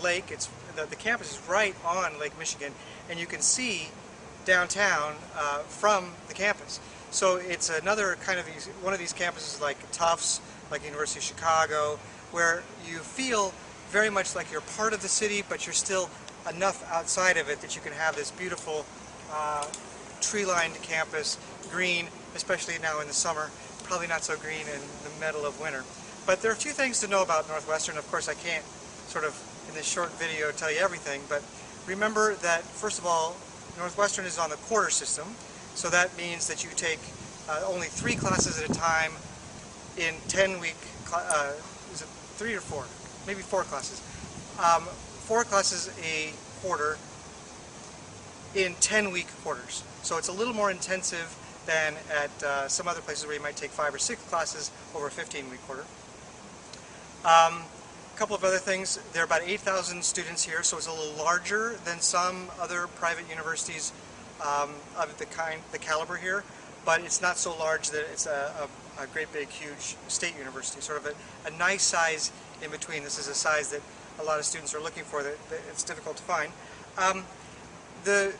lake. The campus is right on Lake Michigan, and you can see downtown from the campus. So it's another kind of one of these campuses like Tufts, like University of Chicago, where you feel very much like you're part of the city, but you're still enough outside of it that you can have this beautiful tree-lined campus, green, especially now in the summer, probably not so green in the middle of winter. But there are a few things to know about Northwestern. Of course, I can't sort of in this short video tell you everything, but remember that first of all, Northwestern is on the quarter system, so that means that you take only 3 classes at a time in 10-week, is it 3 or 4? Maybe 4 classes. 4 classes a quarter in 10-week quarters. So it's a little more intensive than at some other places where you might take 5 or 6 classes over a 15-week quarter. A couple of other things, there are about 8,000 students here, so it's a little larger than some other private universities of the caliber here, but it's not so large that it's a great big huge state university, sort of a nice size in between. This is a size that a lot of students are looking for that it's difficult to find. The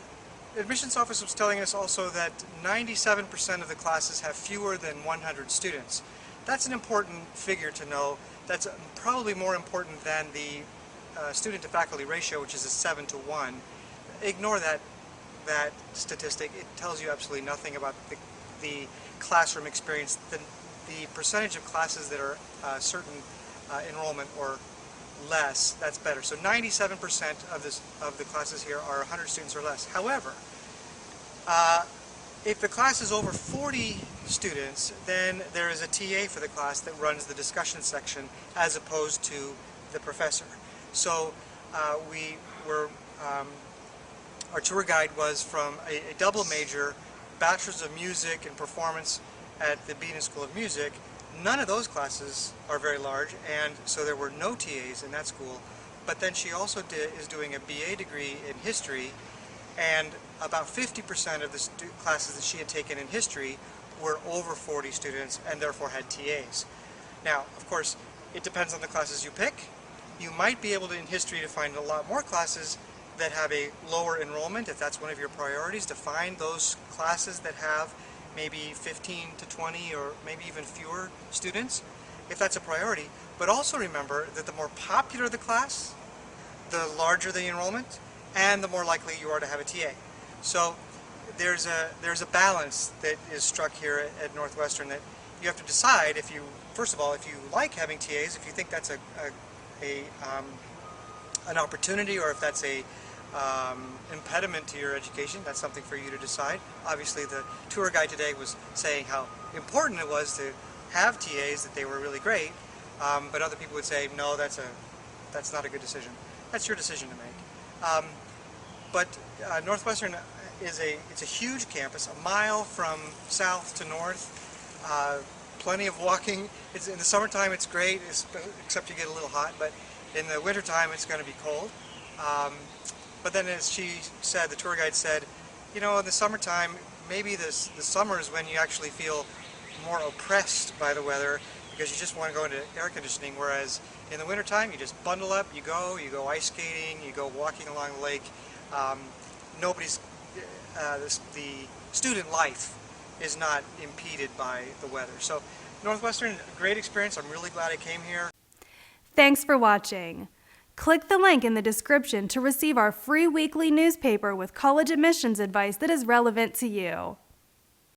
admissions office was telling us also that 97% of the classes have fewer than 100 students. That's an important figure to know. That's probably more important than the student to faculty ratio, which is a 7-to-1. Ignore that statistic. It tells you absolutely nothing about the classroom experience. The percentage of classes that are certain enrollment or less, that's better. So 97% of the classes here are 100 students or less. However, if the class is over 40 students, then there is a TA for the class that runs the discussion section as opposed to the professor. So our tour guide was from a double major, Bachelor's of Music and Performance at the Beaton School of Music. None of those classes are very large, and so there were no TAs in that school. But then she also is doing a BA degree in history, and about 50% of the classes that she had taken in history were over 40 students and therefore had TAs. Now, of course, it depends on the classes you pick. You might be able to, in history, to find a lot more classes that have a lower enrollment, if that's one of your priorities, to find those classes that have maybe 15 to 20 or maybe even fewer students, if that's a priority. But also remember that the more popular the class, the larger the enrollment, and the more likely you are to have a TA. So there's a balance that is struck here at Northwestern that you have to decide if you, first of all, if you like having TAs, if you think that's an opportunity, or if that's a impediment to your education. That's something for you to decide. Obviously, the tour guide today was saying how important it was to have TAs, that they were really great, but other people would say, no, that's not a good decision. That's your decision to make. But Northwestern it's a huge campus, a mile from south to north. Plenty of walking. In the summertime it's great, except you get a little hot, but in the wintertime it's going to be cold. But then, as she said, the tour guide said, you know, in the summertime, maybe the summer is when you actually feel more oppressed by the weather because you just want to go into air conditioning, whereas in the wintertime you just bundle up, you go ice skating, you go walking along the lake. The student life is not impeded by the weather. So Northwestern, great experience. I'm really glad I came here. Thanks for watching. Click the link in the description to receive our free weekly newspaper with college admissions advice that is relevant to you.